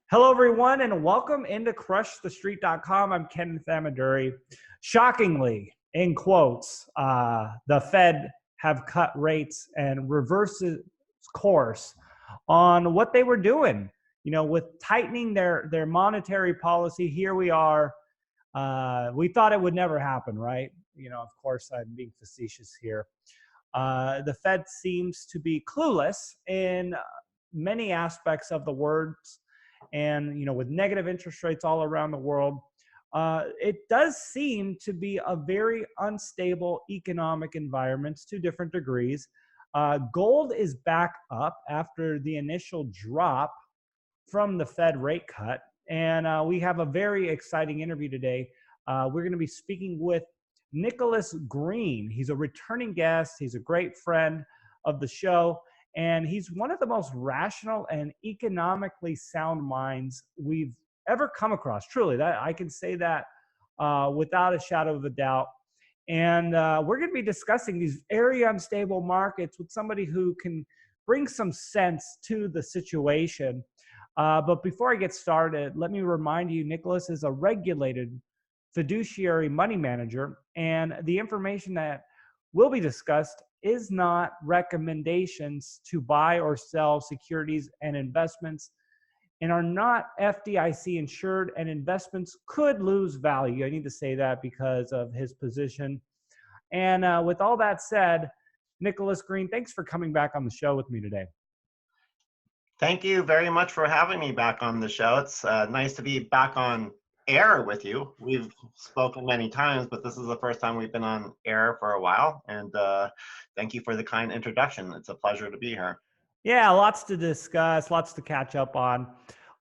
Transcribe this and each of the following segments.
Hello, everyone, and welcome into CrushTheStreet.com. I'm Kenneth Amaduri. Shockingly, in quotes, the Fed have cut rates and reversed its course on what they were doing. You know, with tightening their monetary policy, here we are. We thought it would never happen, right? You know, of course, I'm being facetious here. The Fed seems to be clueless in many aspects of the words. And, you know, with negative interest rates all around the world, it does seem to be a very unstable economic environment to different degrees. Gold is back up after the initial drop from the Fed rate cut. And we have a very exciting interview today. We're going to be speaking with Nicholas Green. He's a returning guest. He's a great friend of the show. And he's one of the most rational and economically sound minds we've ever come across. Truly, that I can say that without a shadow of a doubt. And we're going to be discussing these very unstable markets with somebody who can bring some sense to the situation. But before I get started, let me remind you, Nicholas is a regulated fiduciary money manager, and the information that will be discussed is not recommendations to buy or sell securities and investments, and are not FDIC insured, and investments could lose value. I need to say that because of his position. And with all that said, Nicholas Green, thanks for coming back on the show with me today. Thank you very much for having me back on the show. It's nice to be back on air with you. We've spoken many times, but this is the first time we've been on air for a while. And thank you for the kind introduction. It's a pleasure to be here. Yeah, lots to discuss, lots to catch up on.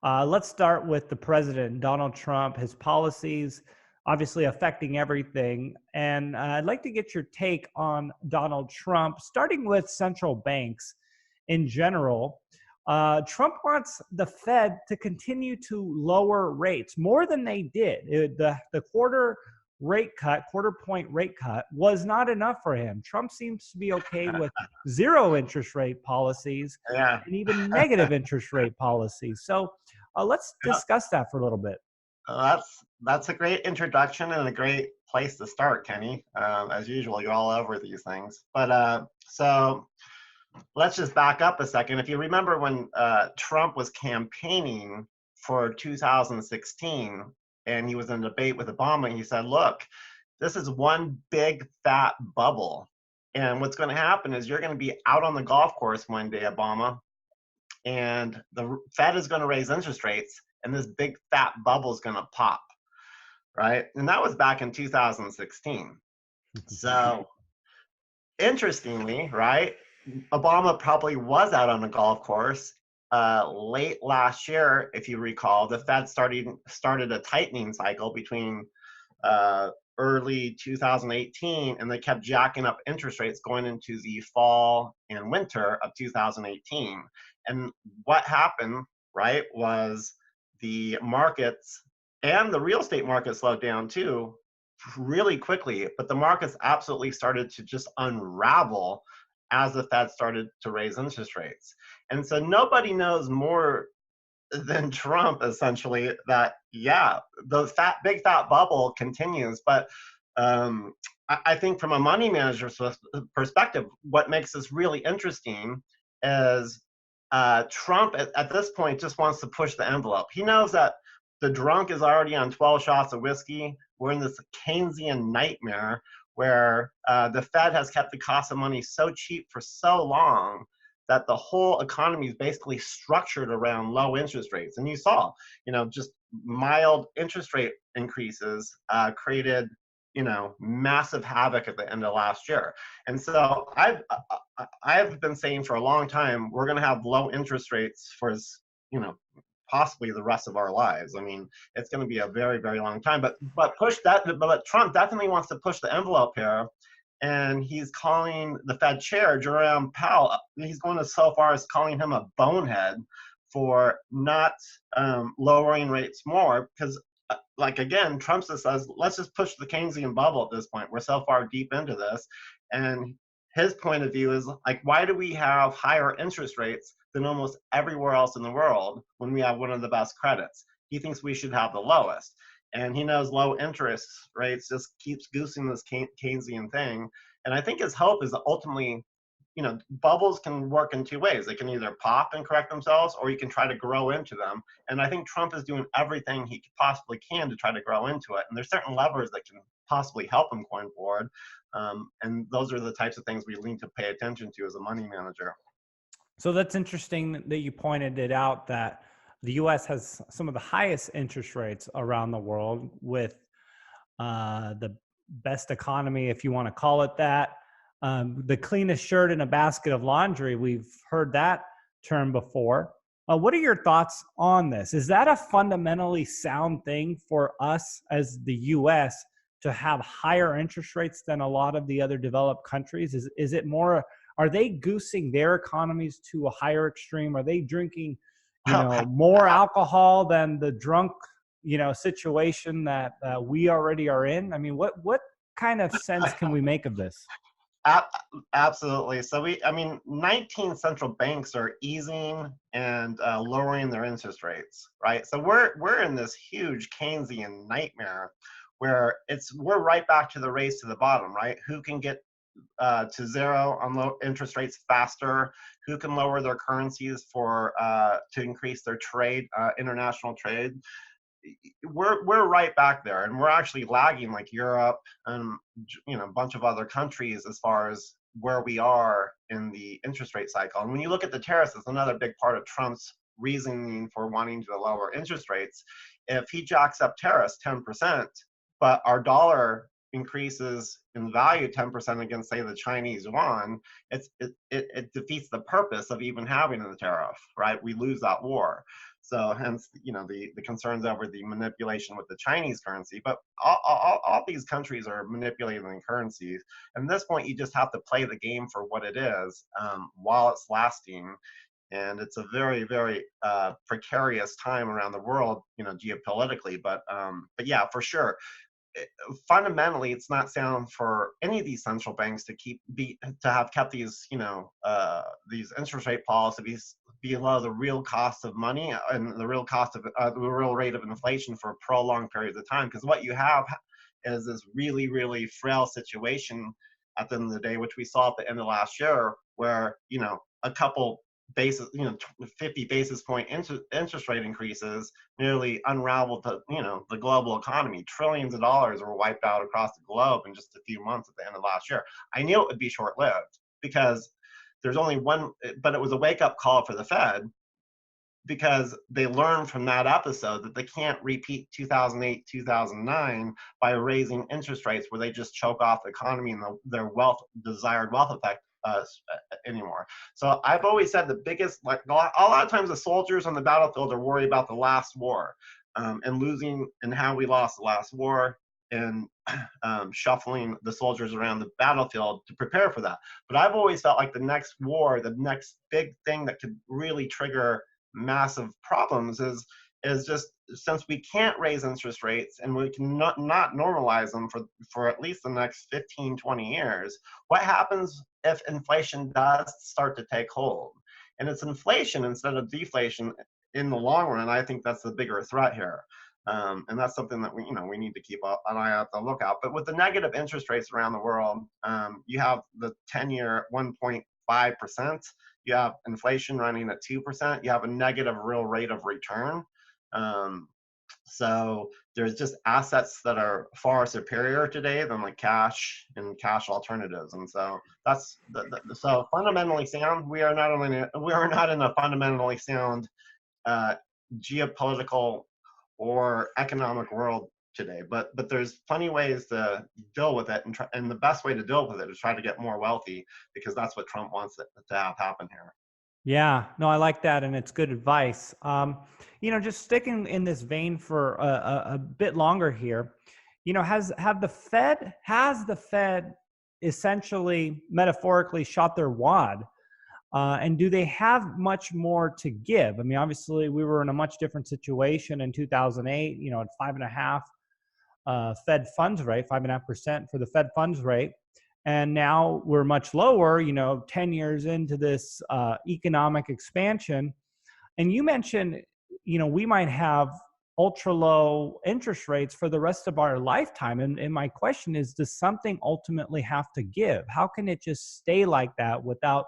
Let's start with the president, Donald Trump, his policies obviously affecting everything. And I'd like to get your take on Donald Trump, starting with central banks in general. Trump wants the Fed to continue to lower rates more than they did. The quarter point rate cut was not enough for him. Trump seems to be okay with zero interest rate policies and even negative interest rate policies. So let's discuss that for a little bit. That's a great introduction and a great place to start, Kenny. As usual, you're all over these things. But so let's just back up a second. If you remember when Trump was campaigning for 2016 and he was in a debate with Obama, he said, look, this is one big fat bubble. And what's going to happen is you're going to be out on the golf course one day, Obama, and the Fed is going to raise interest rates and this big fat bubble is going to pop, right? And that was back in 2016. So interestingly, right, Obama probably was out on a golf course late last year. If you recall, the Fed started a tightening cycle between early 2018, and they kept jacking up interest rates going into the fall and winter of 2018. And what happened, right, was the markets and the real estate market slowed down too really quickly, but the markets absolutely started to just unravel as the Fed started to raise interest rates. And so nobody knows more than Trump, essentially, that, yeah, the big fat bubble continues. But I think from a money manager's perspective, what makes this really interesting is Trump at this point just wants to push the envelope. He knows that the drunk is already on 12 shots of whiskey. We're in this Keynesian nightmare where the Fed has kept the cost of money so cheap for so long that the whole economy is basically structured around low interest rates. And you saw, you know, just mild interest rate increases created, you know, massive havoc at the end of last year. And so I've been saying for a long time, we're going to have low interest rates for, you know, possibly the rest of our lives. I mean, it's going to be a very, very long time. But Trump definitely wants to push the envelope here, and he's calling the Fed chair, Jerome Powell. He's going so far as calling him a bonehead for not lowering rates more, because, like again, Trump just says, let's just push the Keynesian bubble at this point. We're so far deep into this, and his point of view is like, why do we have higher interest rates than almost everywhere else in the world when we have one of the best credits? He thinks we should have the lowest. And he knows low interest rates just keeps goosing this Keynesian thing. And I think his hope is that ultimately, bubbles can work in two ways. They can either pop and correct themselves, or you can try to grow into them. And I think Trump is doing everything he possibly can to try to grow into it. And there's certain levers that can possibly help him going forward. And those are the types of things we need to pay attention to as a money manager. So that's interesting that you pointed it out, that the U.S. has some of the highest interest rates around the world, with the best economy, if you want to call it that. The cleanest shirt in a basket of laundry. We've heard that term before. What are your thoughts on this? Is that a fundamentally sound thing for us as the U.S. to have higher interest rates than a lot of the other developed countries? Is it more, are they goosing their economies to a higher extreme? Are they drinking, more alcohol than the drunk, situation that we already are in? I mean, what kind of sense can we make of this? Absolutely. So 19 central banks are easing and lowering their interest rates, right? So we're in this huge Keynesian nightmare where we're right back to the race to the bottom, right? Who can get to zero on low interest rates faster? Who can lower their currencies to increase their trade, international trade? We're right back there, and we're actually lagging like Europe and a bunch of other countries as far as where we are in the interest rate cycle. And when you look at the tariffs, it's another big part of Trump's reasoning for wanting to lower interest rates. If he jacks up tariffs 10%, but our dollar increases in value 10% against, say, the Chinese yuan, it defeats the purpose of even having the tariff, right? We lose that war. So hence, the concerns over the manipulation with the Chinese currency. But all these countries are manipulating the currencies. And at this point, you just have to play the game for what it is while it's lasting. And it's a very, very precarious time around the world, geopolitically. But yeah, for sure. Fundamentally, it's not sound for any of these central banks to have kept these these interest rate policies below the real cost of money and the real cost of the real rate of inflation for prolonged periods of time. Because what you have is this really, really frail situation at the end of the day, which we saw at the end of last year, where a couple 50 basis point interest rate increases nearly unraveled the global economy. Trillions of dollars were wiped out across the globe in just a few months at the end of last year. I knew it would be short-lived because there's only one, but it was a wake-up call for the Fed, because they learned from that episode that they can't repeat 2008, 2009 by raising interest rates where they just choke off the economy and their desired wealth effect anymore. So I've always said the biggest, like a lot of times the soldiers on the battlefield are worried about the last war and losing, and how we lost the last war, and shuffling the soldiers around the battlefield to prepare for that. But I've always felt like the next war, the next big thing that could really trigger massive problems is just, since we can't raise interest rates and we can not normalize them for at least the next 15, 20 years, what happens if inflation does start to take hold? And it's inflation instead of deflation in the long run. I think that's the bigger threat here. And that's something that we need to keep an eye out, the lookout. But with the negative interest rates around the world, you have the 10-year 1.5%. You have inflation running at 2%. You have a negative real rate of return. So there's just assets that are far superior today than like cash and cash alternatives. And so that's so fundamentally sound. We are not in a fundamentally sound geopolitical or economic world today, but there's plenty of ways to deal with it, and the best way to deal with it is try to get more wealthy, because that's what Trump wants to have happen here. Yeah, no, I like that, and it's good advice. Just sticking in this vein for a bit longer here, has the Fed essentially metaphorically shot their wad? And do they have much more to give? I mean, obviously, we were in a much different situation in 2008, at 5.5 Fed funds rate, 5.5% for the Fed funds rate. And now we're much lower, 10 years into this economic expansion. And you mentioned, we might have ultra low interest rates for the rest of our lifetime. And my question is, does something ultimately have to give? How can it just stay like that without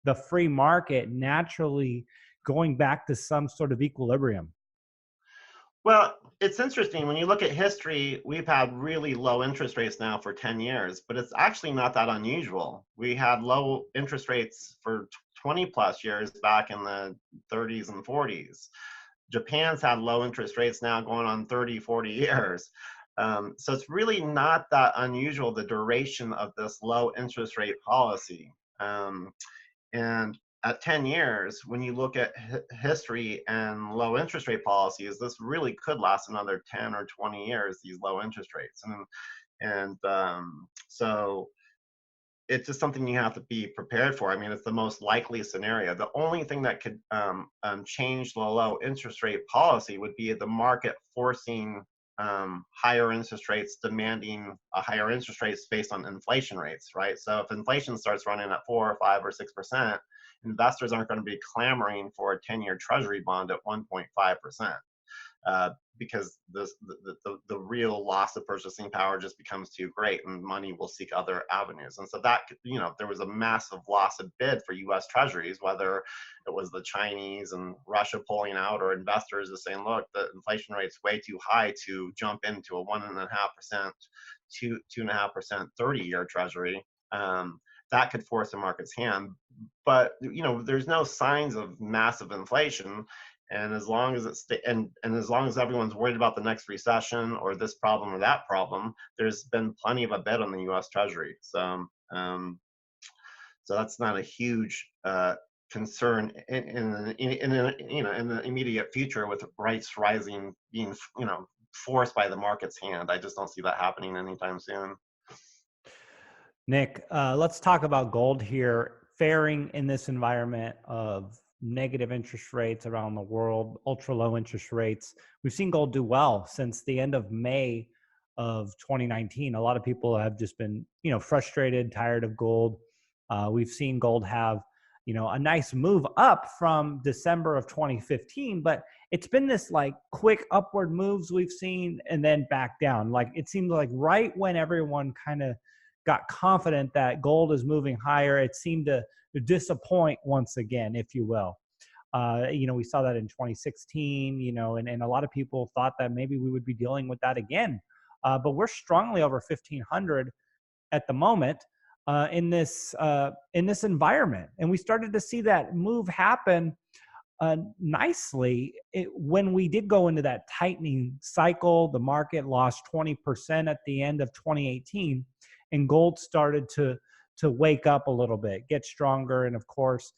the free market naturally going back to some sort of equilibrium? Well, it's interesting. When you look at history, we've had really low interest rates now for 10 years, but it's actually not that unusual. We had low interest rates for 20 plus years back in the 30s and 40s. Japan's had low interest rates now going on 30, 40 years. So it's really not that unusual, the duration of this low interest rate policy. And at 10 years, when you look at history and low interest rate policies, this really could last another 10 or 20 years, these low interest rates. So it's just something you have to be prepared for. I mean, it's the most likely scenario. The only thing that could change the low interest rate policy would be the market forcing higher interest rates, demanding a higher interest rates based on inflation rates, right? So if inflation starts running at 4 or 5 or 6%, investors aren't going to be clamoring for a 10-year treasury bond at 1.5%. Because the real loss of purchasing power just becomes too great, and money will seek other avenues. And so that, there was a massive loss of bid for U.S. Treasuries, whether it was the Chinese and Russia pulling out, or investors just saying, look, the inflation rate's way too high to jump into a 1.5%, 2.5% 30-year Treasury. That could force the market's hand. But there's no signs of massive inflation. And as long as and as long as everyone's worried about the next recession or this problem or that problem, there's been plenty of a bet on the U.S. Treasury. So that's not a huge concern in the immediate future, with rates rising being forced by the market's hand. I just don't see that happening anytime soon. Nick, let's talk about gold here, faring in this environment of negative interest rates around the world, ultra low interest rates. We've seen gold do well since the end of May of 2019. A lot of people have just been, frustrated, tired of gold. We've seen gold have, a nice move up from December of 2015, but it's been this like quick upward moves we've seen and then back down. Like it seemed like right when everyone kind of got confident that gold is moving higher, it seemed to disappoint once again, if you will. We saw that in 2016, and a lot of people thought that maybe we would be dealing with that again. But we're strongly over 1,500 at the moment in this environment, and we started to see that move happen nicely. When we did go into that tightening cycle, the market lost 20% at the end of 2018, and gold started to wake up a little bit, get stronger. And of course,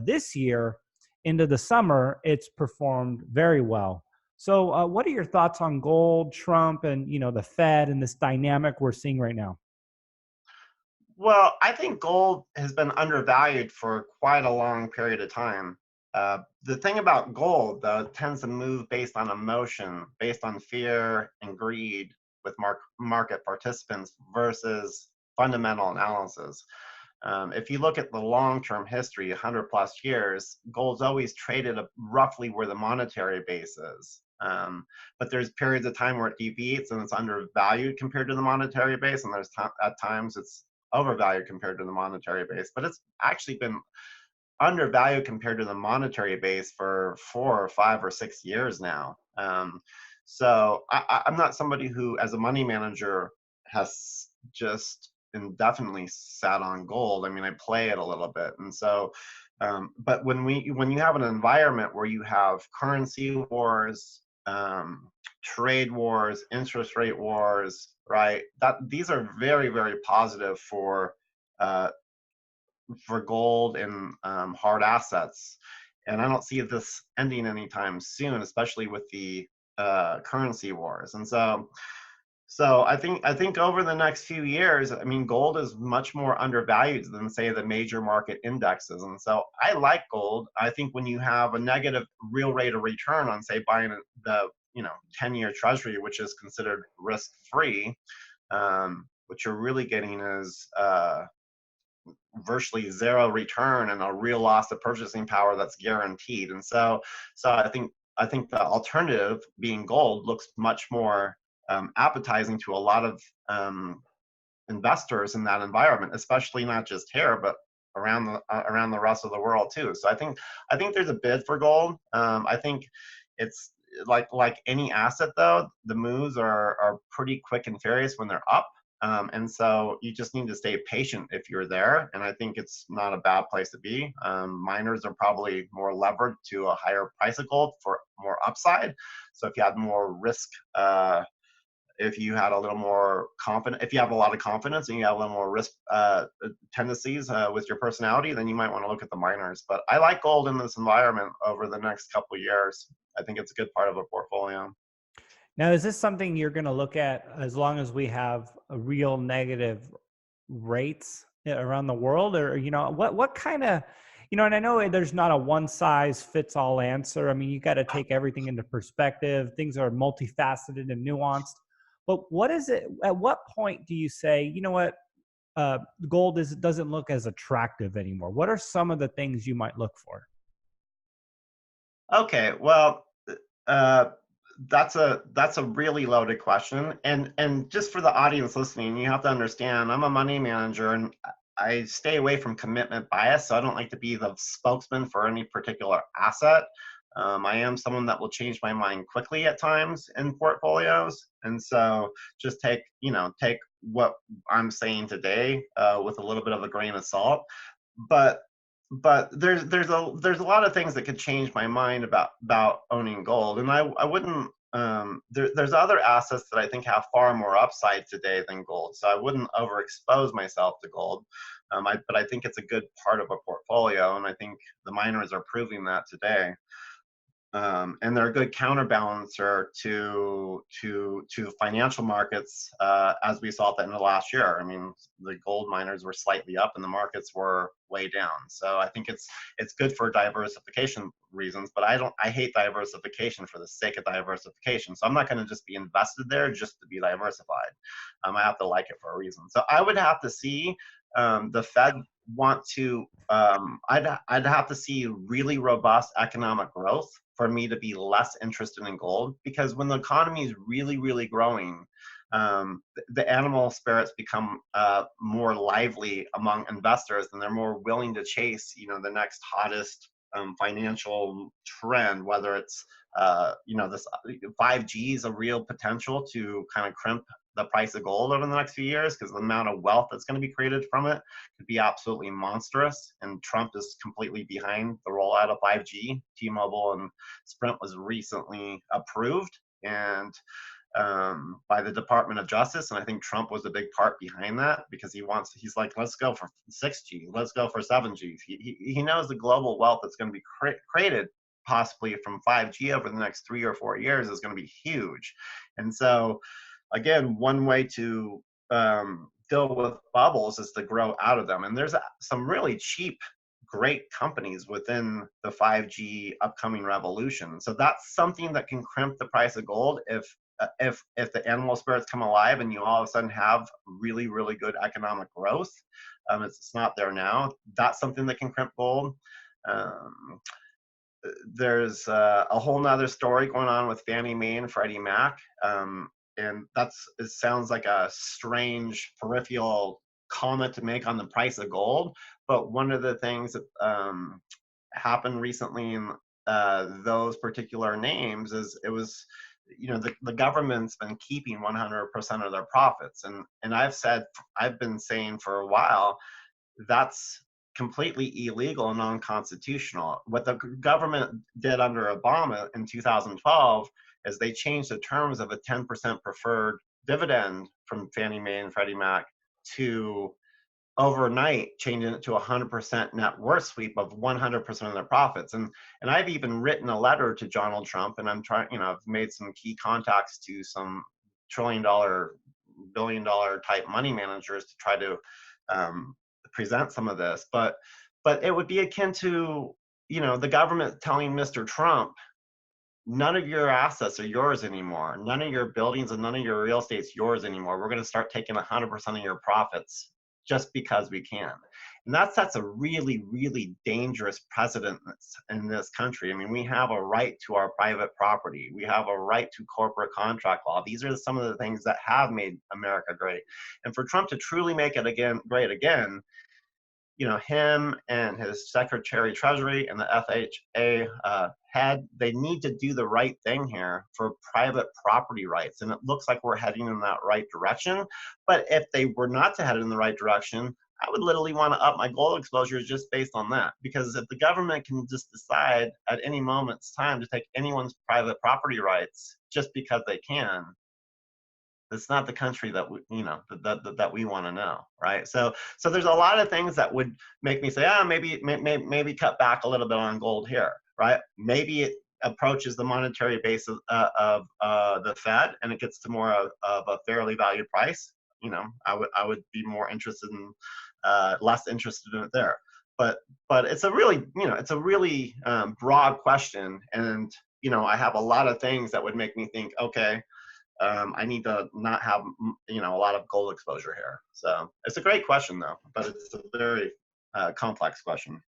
this year into the summer, it's performed very well. So what are your thoughts on gold, Trump, and the Fed and this dynamic we're seeing right now? Well, I think gold has been undervalued for quite a long period of time. The thing about gold, though, it tends to move based on emotion, based on fear and greed with market participants versus fundamental analysis. If you look at the long-term history, 100 plus years, gold's always traded roughly where the monetary base is. But there's periods of time where it deviates and it's undervalued compared to the monetary base, and there's at times it's overvalued compared to the monetary base. But it's actually been undervalued compared to the monetary base for 4 or 5 or 6 years now. So I'm not somebody who, as a money manager, has just indefinitely sat on gold. I mean, I play it a little bit, and so. But when you have an environment where you have currency wars, trade wars, interest rate wars, right? These are very, very positive for gold and hard assets. And I don't see this ending anytime soon, especially with the currency wars. And so I think over the next few years, I mean, gold is much more undervalued than, say, the major market indexes. And so I like gold. I think when you have a negative real rate of return on, say, buying the 10-year treasury, which is considered risk-free, what you're really getting is virtually zero return and a real loss of purchasing power that's guaranteed. And so I think the alternative, being gold, looks much more appetizing to a lot of investors in that environment, especially not just here, but around the rest of the world too. So I think there's a bid for gold. I think it's like any asset though, the moves are pretty quick and furious when they're up. And so you just need to stay patient if you're there. And I think it's not a bad place to be. Miners are probably more levered to a higher price of gold for more upside. So if you had more risk, if you had a little more confident, if you have a lot of confidence and you have a little more risk tendencies with your personality, then you might want to look at the miners. But I like gold in this environment over the next couple of years. I think it's a good part of a portfolio. Now, is this something you're going to look at as long as we have a real negative rates around the world, or what kind of, and I know there's not a one size fits all answer. I mean, you got to take everything into perspective. Things are multifaceted and nuanced. But what is it? At what point do you say, you know what, gold doesn't look as attractive anymore? What are some of the things you might look for? Okay, well, uh, that's a really loaded question, and just for the audience listening, you have to understand I'm a money manager, and I stay away from commitment bias, so I don't like to be the spokesman for any particular asset. I am someone that will change my mind quickly at times in portfolios, and so just take what I'm saying today with a little bit of a grain of salt. But there's a lot of things that could change my mind about owning gold, and I wouldn't. There's other assets that I think have far more upside today than gold, so I wouldn't overexpose myself to gold. But I think it's a good part of a portfolio, and I think the miners are proving that today. And they're a good counterbalancer to financial markets, as we saw at the end of last year. I mean, the gold miners were slightly up, and the markets were way down. So I think it's good for diversification reasons. But I hate diversification for the sake of diversification. So I'm not going to just be invested there just to be diversified. I have to like it for a reason. So I would have to see the Fed want to. I'd have to see really robust economic growth for me to be less interested in gold, because when the economy is really, really growing, the animal spirits become more lively among investors, and they're more willing to chase, the next hottest financial trend, whether it's, this 5G is a real potential to kind of crimp the price of gold over the next few years, because the amount of wealth that's going to be created from it could be absolutely monstrous. And Trump is completely behind the rollout of 5G. T-Mobile and Sprint was recently approved and by the Department of Justice, and I think Trump was a big part behind that, because he's like, let's go for 6G, let's go for 7G. He knows the global wealth that's going to be created possibly from 5G over the next 3 or 4 years is going to be huge. And so again, one way to deal with bubbles is to grow out of them. And there's some really cheap, great companies within the 5G upcoming revolution. So that's something that can crimp the price of gold if the animal spirits come alive and you all of a sudden have really, really good economic growth. It's not there now. That's something that can crimp gold. There's a whole nother story going on with Fannie Mae and Freddie Mac. And it sounds like a strange peripheral comment to make on the price of gold. But one of the things that happened recently in those particular names is it was, the government's been keeping 100% of their profits. And I've been saying for a while, that's completely illegal and non-constitutional. What the government did under Obama in 2012 is they changed the terms of a 10% preferred dividend from Fannie Mae and Freddie Mac to overnight changing it to 100% net worth sweep of 100% of their profits. And I've even written a letter to Donald Trump, and I'm trying, I've made some key contacts to some trillion-dollar, billion-dollar type money managers to try to present some of this. But it would be akin to, the government telling Mr. Trump, none of your assets are yours anymore. None of your buildings and none of your real estate's yours anymore. We're going to start taking 100% of your profits just because we can. And that sets a really, really dangerous precedent in this country. I mean, we have a right to our private property. We have a right to corporate contract law. These are some of the things that have made America great. And for Trump to truly make it great again, you know, him and his Secretary Treasury and the FHA head, they need to do the right thing here for private property rights. And it looks like we're heading in that right direction. But if they were not to head in the right direction, I would literally want to up my gold exposures just based on that. Because if the government can just decide at any moment's time to take anyone's private property rights just because they can, it's not the country that we, you know, that we want to know, right? So there's a lot of things that would make me say, maybe cut back a little bit on gold here, right? Maybe it approaches the monetary base of the Fed, and it gets to more of a fairly valued price. You know, I would be more interested in, less interested in it there. But it's a really, you know, it's a really broad question, and you know, I have a lot of things that would make me think, okay. I need to not have, you know, a lot of gold exposure here. So it's a great question, though, but it's a very complex question.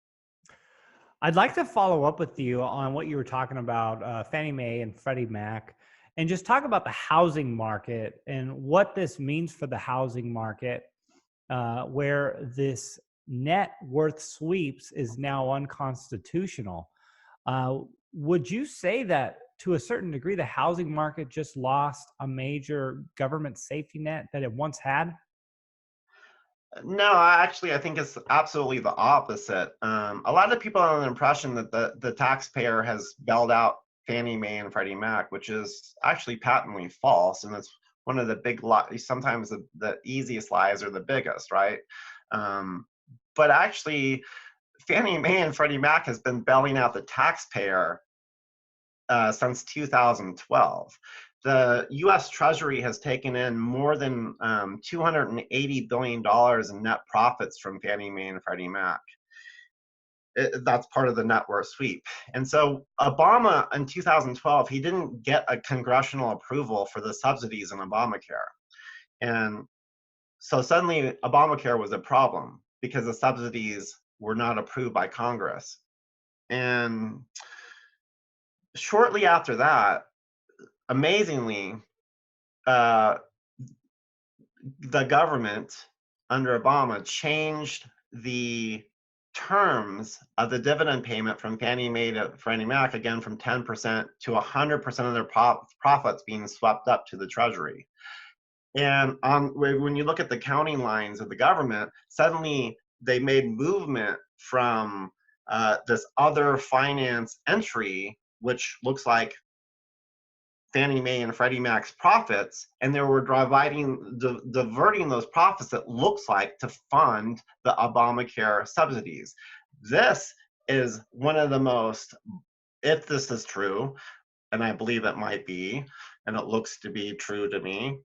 I'd like to follow up with you on what you were talking about, Fannie Mae and Freddie Mac, and just talk about the housing market and what this means for the housing market, where this net worth sweeps is now unconstitutional. Would you say that to a certain degree, the housing market just lost a major government safety net that it once had? No, I think it's absolutely the opposite. A lot of people have an impression that the taxpayer has bailed out Fannie Mae and Freddie Mac, which is actually patently false. And it's one of the big lies. Sometimes the easiest lies are the biggest, right? But actually, Fannie Mae and Freddie Mac has been bailing out the taxpayer since 2012. The U.S. Treasury has taken in more than $280 billion in net profits from Fannie Mae and Freddie Mac. That's part of the net worth sweep. And so Obama in 2012, he didn't get a congressional approval for the subsidies in Obamacare. And so suddenly Obamacare was a problem because the subsidies were not approved by Congress. And shortly after that, amazingly, the government under Obama changed the terms of the dividend payment from Fannie Mae to Freddie Mac, again from 10% to 100% of their profits being swept up to the Treasury. And when you look at the counting lines of the government, suddenly they made movement from this other finance entry, which looks like Fannie Mae and Freddie Mac's profits, and they were diverting those profits, it looks like, to fund the Obamacare subsidies. This is one of the most, if this is true, and I believe it might be, and it looks to be true to me,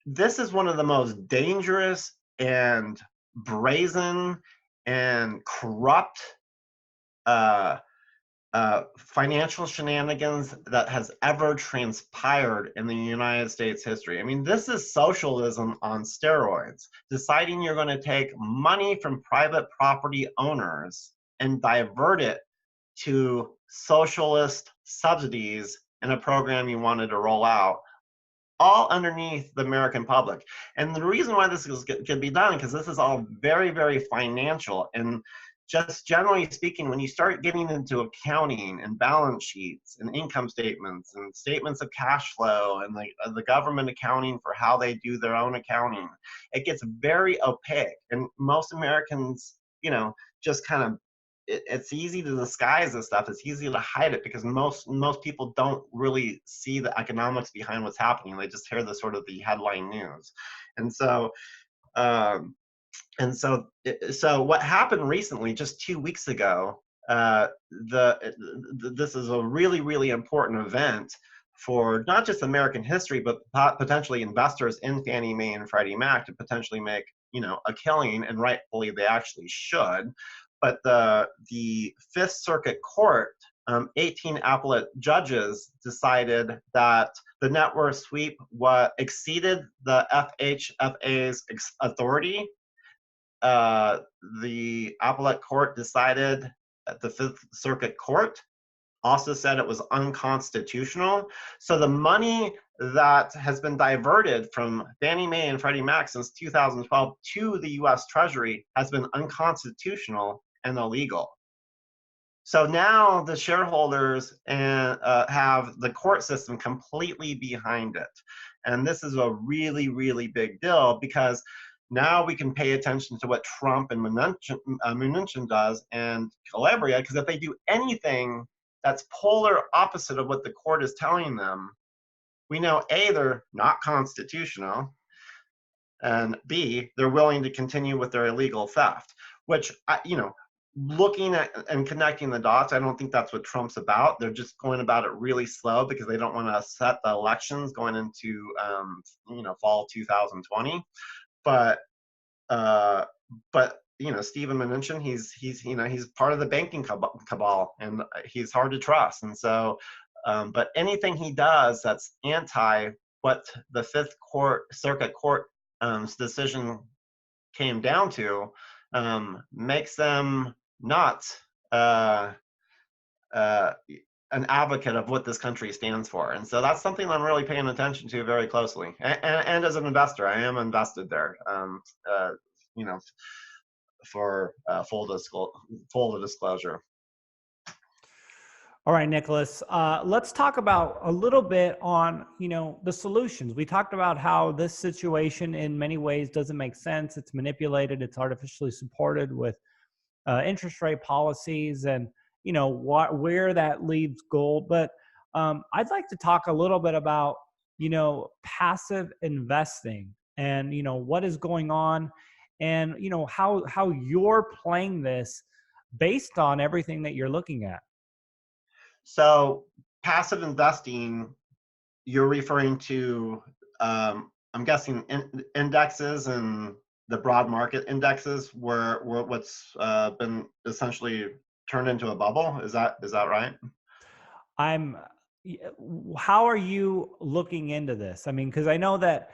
this is one of the most dangerous and brazen and corrupt financial shenanigans that has ever transpired in the United States history. I mean, this is socialism on steroids, deciding you're going to take money from private property owners and divert it to socialist subsidies in a program you wanted to roll out, all underneath the American public. And the reason why this can be done, because this is all very, very financial. And just generally speaking, when you start getting into accounting and balance sheets and income statements and statements of cash flow and the government accounting for how they do their own accounting, it gets very opaque. And most Americans, you know, just kind of, it's easy to disguise this stuff. It's easy to hide it because most people don't really see the economics behind what's happening. They just hear the sort of the headline news. And so, so what happened recently, just 2 weeks ago, this is a really, really important event for not just American history, but potentially investors in Fannie Mae and Freddie Mac to potentially make, you know, a killing, and rightfully they actually should. But the Fifth Circuit Court 18 appellate judges decided that the net worth sweep exceeded the FHFA's authority. The appellate court decided at the Fifth Circuit Court also said it was unconstitutional. So the money that has been diverted from Fannie Mae and Freddie Mac since 2012 to the US Treasury has been unconstitutional and illegal. So now the shareholders have the court system completely behind it. And this is a really, really big deal because now we can pay attention to what Trump and Mnuchin does and Calabria, because if they do anything that's polar opposite of what the court is telling them, we know A, they're not constitutional, and B, they're willing to continue with their illegal theft, which, looking at and connecting the dots, I don't think that's what Trump's about. They're just going about it really slow because they don't want to upset the elections going into, fall 2020. But Steven Mnuchin, he's part of the banking cabal, and he's hard to trust. And so, but anything he does that's anti what the Fifth Circuit Court decision came down to makes them not an advocate of what this country stands for. And so that's something I'm really paying attention to very closely. And as an investor, I am invested there, for full disclosure. All right, Nicholas, let's talk about a little bit on, the solutions. We talked about how this situation in many ways doesn't make sense. It's manipulated. It's artificially supported with interest rate policies and, where that leaves gold. But I'd like to talk a little bit about, passive investing and, what is going on and, how you're playing this based on everything that you're looking at. So passive investing, you're referring to, I'm guessing, indexes and the broad market indexes where what's been essentially turned into a bubble. Is that right? How are you looking into this? I mean, because I know that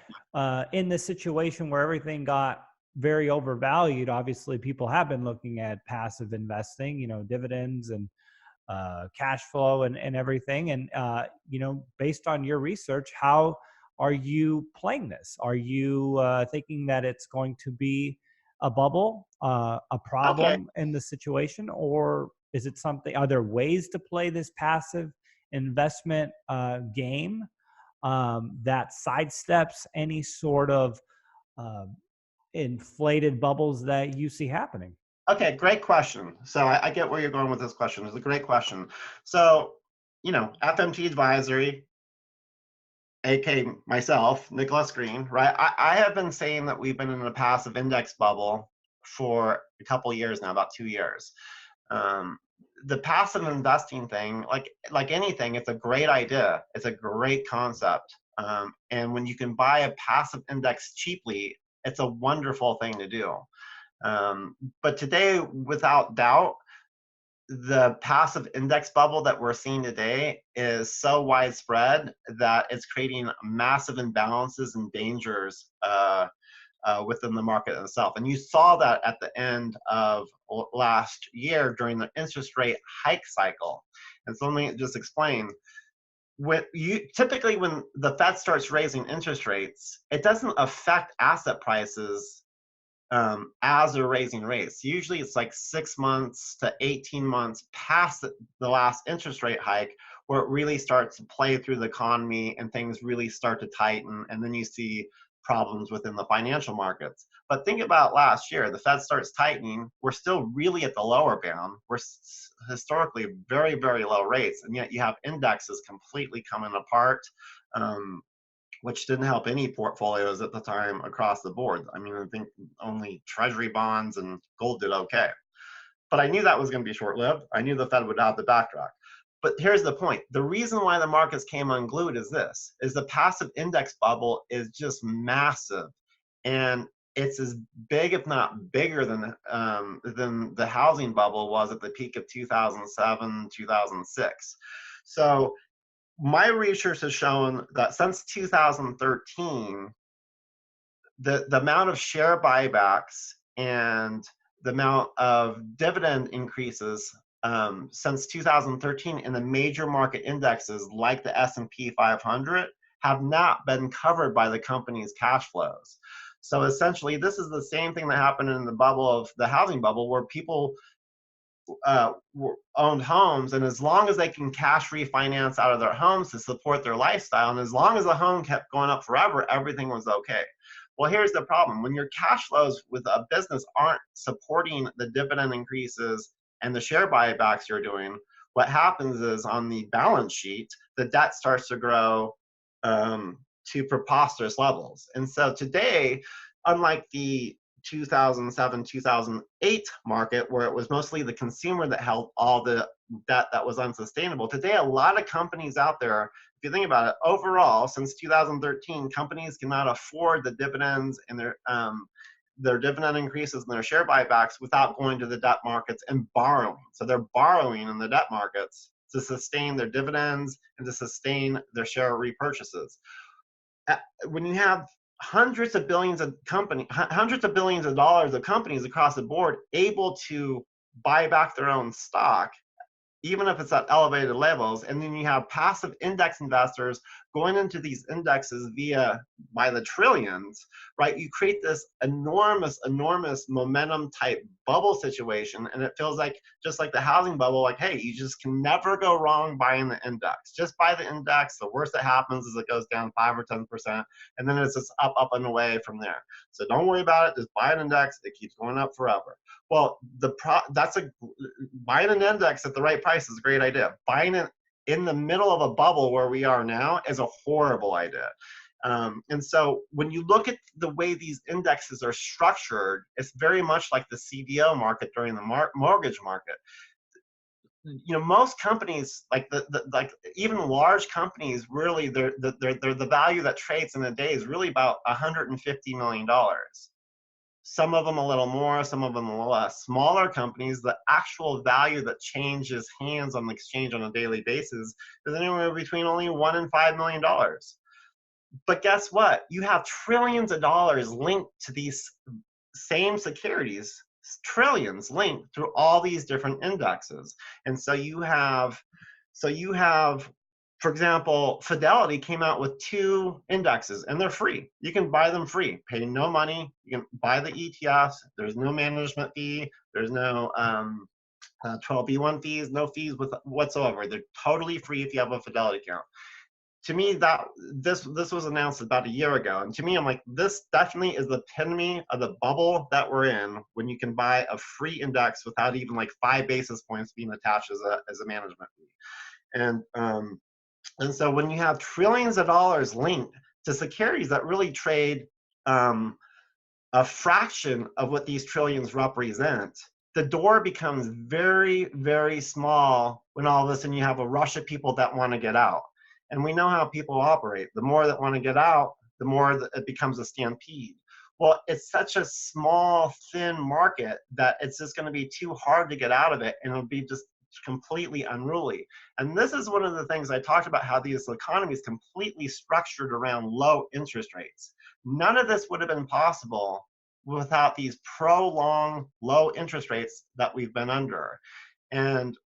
in this situation where everything got very overvalued, obviously people have been looking at passive investing, dividends and cash flow and everything. And, based on your research, how are you playing this? Are you thinking that it's going to be a bubble, a problem in the situation, or is it something, are there ways to play this passive investment game that sidesteps any sort of inflated bubbles that you see happening? Okay, great question. So I get where you're going with this question. It's a great question. So, FMT Advisory, aka myself, Nicholas Green, right? I have been saying that we've been in a passive index bubble for a couple of years now, about 2 years. The passive investing thing, like anything, it's a great idea. It's a great concept. And when you can buy a passive index cheaply, it's a wonderful thing to do. But today, without doubt, the passive index bubble that we're seeing today is so widespread that it's creating massive imbalances and dangers within the market itself. And you saw that at the end of last year during the interest rate hike cycle. And so let me just explain. Typically when the Fed starts raising interest rates, it doesn't affect asset prices as they're raising rates. Usually it's like 6 months to 18 months past the last interest rate hike where it really starts to play through the economy and things really start to tighten, and then you see problems within the financial markets. But think about last year, the Fed starts tightening, we're still really at the lower bound, we're historically very, very low rates, and yet you have indexes completely coming apart, which didn't help any portfolios at the time across the board. I mean, I think only treasury bonds and gold did okay. But I knew that was going to be short-lived. I knew the Fed would have the backtrack. But here's the point. The reason why the markets came unglued is the passive index bubble is just massive. And it's as big, if not bigger, than the housing bubble was at the peak of 2007, 2006. So my research has shown that since 2013, the amount of share buybacks and the amount of dividend increases since 2013 in the major market indexes like the S&P 500 have not been covered by the company's cash flows. So essentially, this is the same thing that happened in the bubble of the housing bubble, where people owned homes, and as long as they can cash refinance out of their homes to support their lifestyle, and as long as the home kept going up forever, everything was okay. Well, here's the problem. When your cash flows with a business aren't supporting the dividend increases and the share buybacks you're doing, what happens is on the balance sheet, the debt starts to grow to preposterous levels. And so today, unlike the 2007, 2008 market, where it was mostly the consumer that held all the debt that was unsustainable, today a lot of companies out there, if you think about it, overall, since 2013, companies cannot afford the dividends and their dividend increases and their share buybacks without going to the debt markets and borrowing. So they're borrowing in the debt markets to sustain their dividends and to sustain their share repurchases. When you have hundreds of billions of dollars of companies across the board able to buy back their own stock, even if it's at elevated levels, and then you have passive index investors going into these indexes by the trillions, right? You create this enormous momentum type bubble situation, and it feels like, just like the housing bubble, like, hey, you just can never go wrong buying the index. Just buy the index. The worst that happens is it goes down 5 or 10%, and then it's just up and away from there. So don't worry about it. Just buy an index. It keeps going up forever. Well, buying an index at the right price is a great idea. Buying it in the middle of a bubble where we are now is a horrible idea. And so when you look at the way these indexes are structured, it's very much like the CDO market during the mortgage market. You know, most companies, like even large companies, really, the value that trades in a day is really about $150 million. Some of them a little more, some of them a little less. Smaller companies, the actual value that changes hands on the exchange on a daily basis is anywhere between only $1 and $5 million. But guess what? You have trillions of dollars linked to these same securities, trillions linked through all these different indexes. And so you have, for example, Fidelity came out with 2 indexes, and they're free. You can buy them free, pay no money. You can buy the ETFs. There's no management fee. There's no 12B1 fees, no fees whatsoever. They're totally free if you have a Fidelity account. To me, this was announced about a year ago, and to me, I'm like, this definitely is the epitome of the bubble that we're in, when you can buy a free index without even like 5 basis points being attached as a management fee. And so when you have trillions of dollars linked to securities that really trade a fraction of what these trillions represent, the door becomes very, very small when all of a sudden you have a rush of people that want to get out. And we know how people operate. The more that want to get out, the more it becomes a stampede. Well, it's such a small, thin market that it's just going to be too hard to get out of it, and it'll be just completely unruly. And this is one of the things I talked about, how this economy is completely structured around low interest rates. None of this would have been possible without these prolonged low interest rates that we've been under. And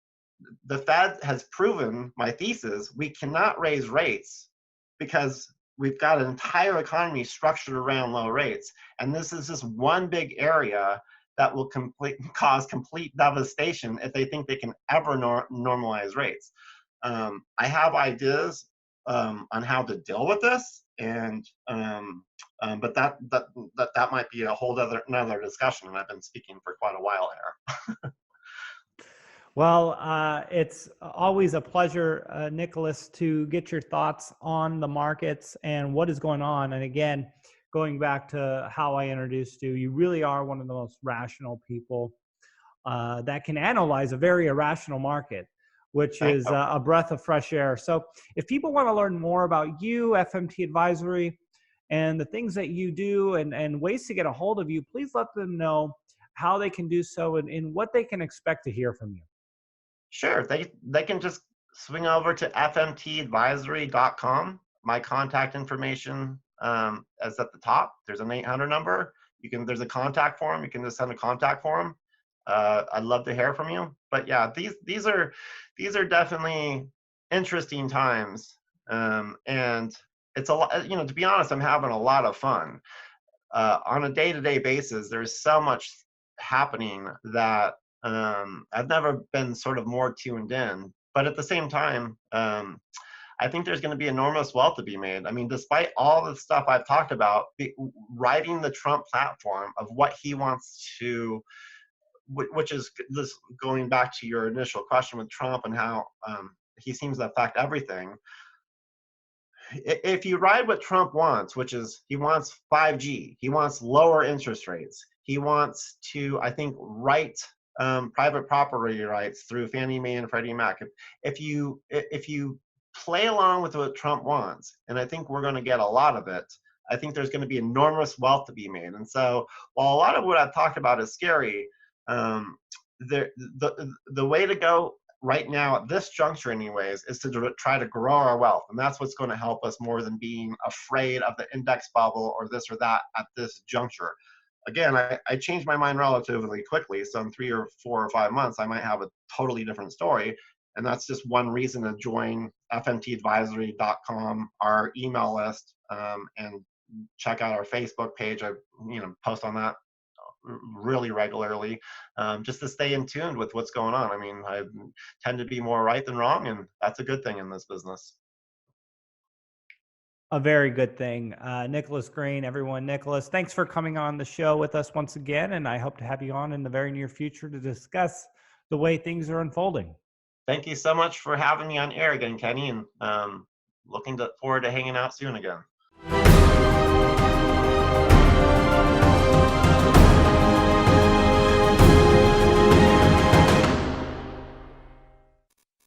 the Fed has proven my thesis: we cannot raise rates because we've got an entire economy structured around low rates. And this is just one big area that will cause complete devastation if they think they can ever normalize rates. I have ideas on how to deal with this, and but that might be a whole another discussion, and I've been speaking for quite a while here. Well, it's always a pleasure, Nicholas, to get your thoughts on the markets and what is going on. And again, going back to how I introduced you, you really are one of the most rational people that can analyze a very irrational market, which is a breath of fresh air. So if people want to learn more about you, FMT Advisory, and the things that you do and ways to get a hold of you, please let them know how they can do so and what they can expect to hear from you. Sure. They can just swing over to fmtadvisory.com. My contact information is at the top. There's an 800 number. There's a contact form. You can just send a contact form. I'd love to hear from you. But yeah, these are definitely interesting times. And it's a lot, to be honest, I'm having a lot of fun. On a day-to-day basis, there's so much happening that I've never been sort of more tuned in. But at the same time, I think there's going to be enormous wealth to be made. I mean, despite all the stuff I've talked about, writing the Trump platform of what he wants to, which is this going back to your initial question with Trump and how he seems to affect everything. If you ride what Trump wants, which is he wants 5G, he wants lower interest rates, he wants to, I think, write private property rights through Fannie Mae and Freddie Mac. If you play along with what Trump wants, and I think we're going to get a lot of it, I think there's going to be enormous wealth to be made. And so, while a lot of what I've talked about is scary, the way to go right now at this juncture anyways is to try to grow our wealth, and that's what's going to help us more than being afraid of the index bubble or this or that at this juncture. Again, I changed my mind relatively quickly, so in 3 or 4 or 5 months I might have a totally different story, and that's just one reason to join fmtadvisory.com, our email list, and check out our Facebook page. I post on that really regularly, just to stay in tune with what's going on. I mean, I tend to be more right than wrong, and that's a good thing in this business. A very good thing. Nicholas Green, everyone. Nicholas, thanks for coming on the show with us once again, and I hope to have you on in the very near future to discuss the way things are unfolding. Thank you so much for having me on air again, Kenny, and looking forward to hanging out soon again.